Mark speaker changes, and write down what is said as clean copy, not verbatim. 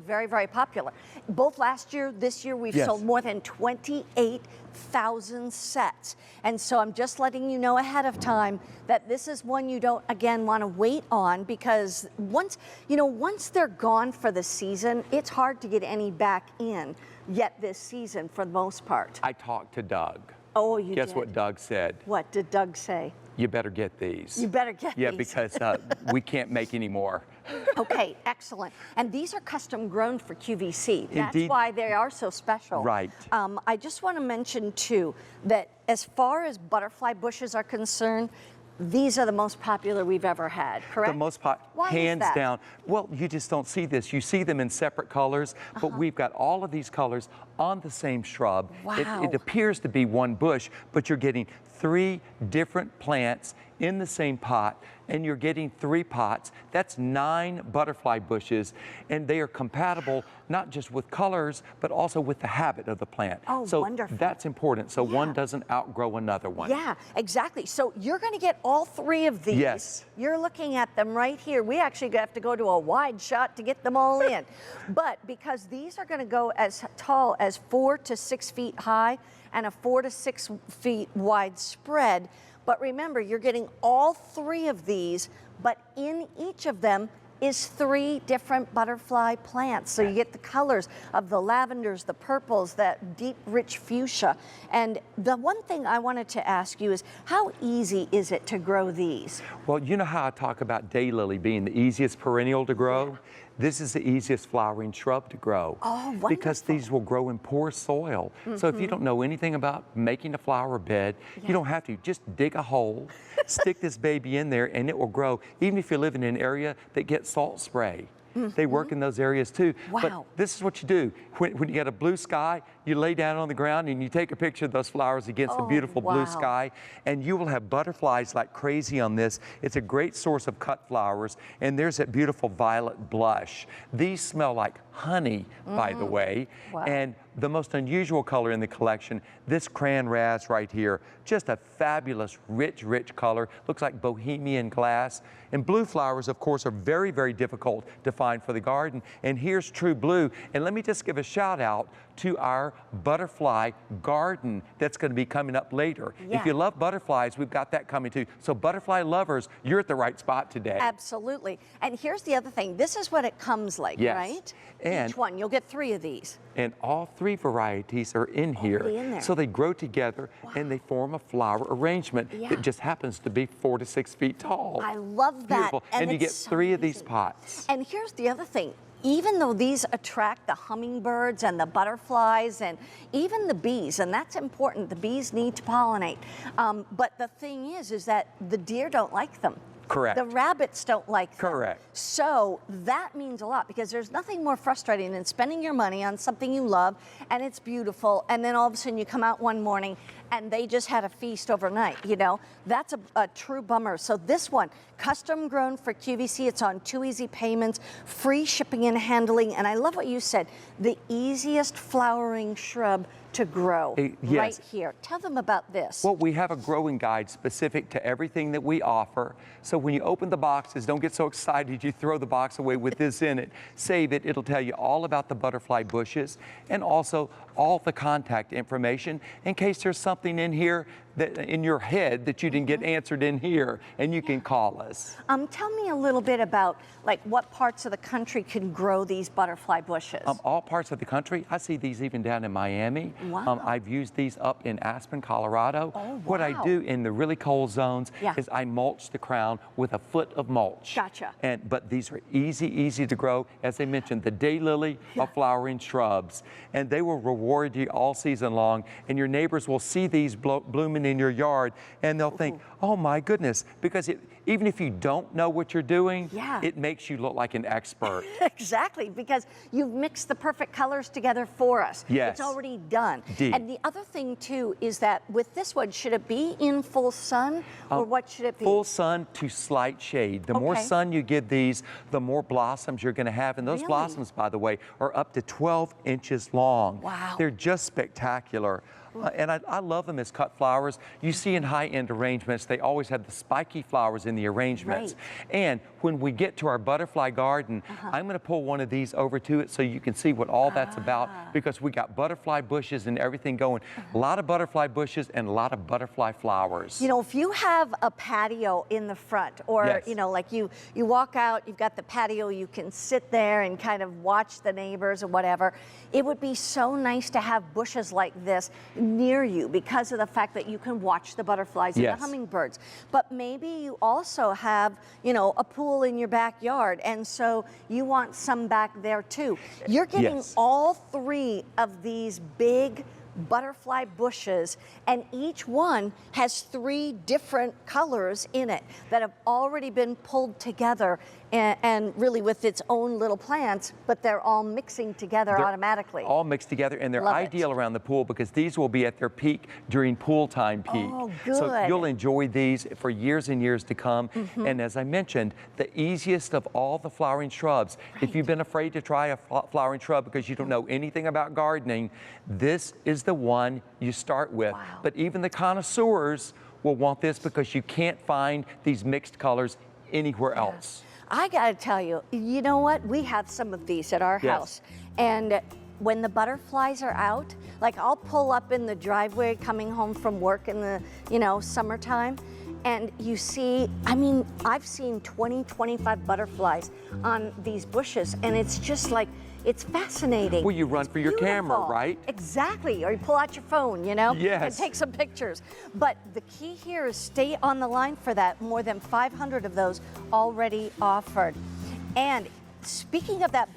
Speaker 1: very, very popular. Both last year, this year, we've sold more than 28,000 sets. And so I'm just letting you know ahead of time that this is one you don't, again, want to wait on, because once they're gone for the season, it's hard to get any back in yet this season for the most part.
Speaker 2: I talked to Doug.
Speaker 1: Oh, you did?
Speaker 2: Guess what Doug said?
Speaker 1: What did Doug say?
Speaker 2: You better get these.
Speaker 1: You better get these.
Speaker 2: Yeah, because we can't make any more.
Speaker 1: Okay, excellent. And these are custom grown for QVC. That's
Speaker 2: Indeed.
Speaker 1: why they are so special.
Speaker 2: Right.
Speaker 1: I just want to mention, too, that as far as butterfly bushes are concerned, these are the most popular we've ever had, correct?
Speaker 2: The most popular, hands down. Well, you just don't see this. You see them in separate colors, but we've got all of these colors on the same shrub.
Speaker 1: Wow.
Speaker 2: It appears to be one bush, but you're getting 3 different plants in the same pot, and you're getting 3 pots. That's 9 butterfly bushes, and they are compatible not just with colors, but also with the habit of the plant.
Speaker 1: Oh,
Speaker 2: so
Speaker 1: wonderful.
Speaker 2: That's important, so one doesn't outgrow another one.
Speaker 1: Yeah, exactly. So you're going to get all 3 of these.
Speaker 2: Yes.
Speaker 1: You're looking at them right here. We actually have to go to a wide shot to get them all in. But because these are going to go as tall as 4 to 6 feet high and a 4 to 6 feet wide spread. But remember, you're getting all 3 of these, but in each of them is 3 different butterfly plants. So you get the colors of the lavenders, the purples, that deep, rich fuchsia. And the one thing I wanted to ask you is, how easy is it to grow these?
Speaker 2: Well, you know how I talk about daylily being the easiest perennial to grow? This is the easiest flowering shrub to grow.
Speaker 1: Oh, wonderful.
Speaker 2: Because these will grow in poor soil. So if you don't know anything about making a flower bed, you don't have to. Just dig a hole, stick this baby in there, and it will grow, even if you're living in an area that gets salt spray. They work in those areas too.
Speaker 1: Wow.
Speaker 2: But this is what you do. When you get a blue sky, you lay down on the ground and you take a picture of those flowers against the beautiful blue sky, and you will have butterflies like crazy on this. It's a great source of cut flowers, and there's that beautiful violet blush. These smell like honey, by the way.
Speaker 1: Wow.
Speaker 2: And the most unusual color in the collection, this cran raz right here, just a fabulous, rich, rich color. Looks like bohemian glass. And blue flowers, of course, are very, very difficult to find for the garden. And here's true blue. And let me just give a shout out to our butterfly garden that's going to be coming up later.
Speaker 1: Yeah.
Speaker 2: If you love butterflies, we've got that coming too. So butterfly lovers, you're at the right spot today.
Speaker 1: Absolutely. And here's the other thing. This is what it comes like, right?
Speaker 2: And
Speaker 1: each one, you'll get 3 of these.
Speaker 2: And all 3 varieties are in here.
Speaker 1: in there.
Speaker 2: So they grow together and they form a flower arrangement that just happens to be 4 to 6 feet tall.
Speaker 1: I love that.
Speaker 2: Beautiful. And you get
Speaker 1: so
Speaker 2: 3 of these
Speaker 1: easy.
Speaker 2: pots.
Speaker 1: And here's the other thing. Even though these attract the hummingbirds and the butterflies and even the bees, and that's important, the bees need to pollinate. But the thing is that the deer don't like them.
Speaker 2: Correct.
Speaker 1: The rabbits don't like them.
Speaker 2: Correct.
Speaker 1: So that means a lot, because there's nothing more frustrating than spending your money on something you love and it's beautiful, and then all of a sudden you come out one morning and they just had a feast overnight, you know? That's a true bummer. So this one, custom grown for QVC, it's on 2 easy payments, free shipping and handling, and I love what you said, the easiest flowering shrub to grow right here. Tell them about this.
Speaker 2: Well, we have a growing guide specific to everything that we offer. So when you open the boxes, don't get so excited you throw the box away with this in it. Save it. It'll tell you all about the butterfly bushes and also all the contact information in case there's something in here that in your head that you didn't get answered in here, and you can call us.
Speaker 1: Tell me a little bit about like what parts of the country can grow these butterfly bushes.
Speaker 2: All parts of the country. I see these even down in Miami.
Speaker 1: Wow.
Speaker 2: I've used these up in Aspen, Colorado.
Speaker 1: Oh, wow.
Speaker 2: What I do in the really cold zones is I mulch the crown with a foot of mulch.
Speaker 1: Gotcha.
Speaker 2: But these are easy to grow. As I mentioned, the daylily of flowering shrubs, and they will reward you all season long. And your neighbors will see these blooming in your yard, and they'll think, oh my goodness, because even if you don't know what you're doing, it makes you look like an expert.
Speaker 1: Exactly, because you've mixed the perfect colors together for us.
Speaker 2: Yes.
Speaker 1: It's already done.
Speaker 2: Indeed.
Speaker 1: And the other thing too is that with this one, should it be in full sun, or what should it be?
Speaker 2: Full sun to slight shade. The more sun you give these, the more blossoms you're going to have. And those blossoms, by the way, are up to 12 inches long.
Speaker 1: Wow.
Speaker 2: They're just spectacular. And I love them as cut flowers. You see in high-end arrangements, they always have the spiky flowers in the arrangements. And when we get to our butterfly garden, I'm going to pull one of these over to it so you can see what all that's about, because we got butterfly bushes and everything going. A lot of butterfly bushes and a lot of butterfly flowers.
Speaker 1: You know, if you have a patio in the front, or,
Speaker 2: Yes.
Speaker 1: you know, like you walk out, you've got the patio, you can sit there and kind of watch the neighbors or whatever. It would be so nice to have bushes like this near you because of the fact that you can watch the butterflies and
Speaker 2: Yes.
Speaker 1: the hummingbirds. But maybe you also have, you know, a pool in your backyard, and so you want some back there too. You're getting
Speaker 2: Yes.
Speaker 1: all three of these big butterfly bushes, and each one has 3 different colors in it that have already been pulled together, and really with its own little plants, but they're all mixing together
Speaker 2: They're
Speaker 1: automatically.
Speaker 2: all mixed together, and they're
Speaker 1: Love it.
Speaker 2: ideal around the pool because these will be at their peak during pool time peak.
Speaker 1: Oh,
Speaker 2: So
Speaker 1: good.
Speaker 2: you'll enjoy these for years and years to come. And as I mentioned, the easiest of all the flowering shrubs. If you've been afraid to try a flowering shrub because you don't know anything about gardening, this is the one you start with.
Speaker 1: Wow.
Speaker 2: But even the connoisseurs will want this because you can't find these mixed colors anywhere else.
Speaker 1: I gotta tell you, you know what? We have some of these at our
Speaker 2: Yes.
Speaker 1: house. And when the butterflies are out, like I'll pull up in the driveway coming home from work in the, you know, summertime, and you see, I mean, I've seen 20, 25 butterflies on these bushes, and it's just like, it's fascinating.
Speaker 2: Well, you run
Speaker 1: It's
Speaker 2: for your camera,
Speaker 1: beautiful.
Speaker 2: right?
Speaker 1: Exactly, or you pull out your phone, you know, and
Speaker 2: Yes.
Speaker 1: take some pictures. But the key here is stay on the line for that. More than 500 of those already offered. And speaking of that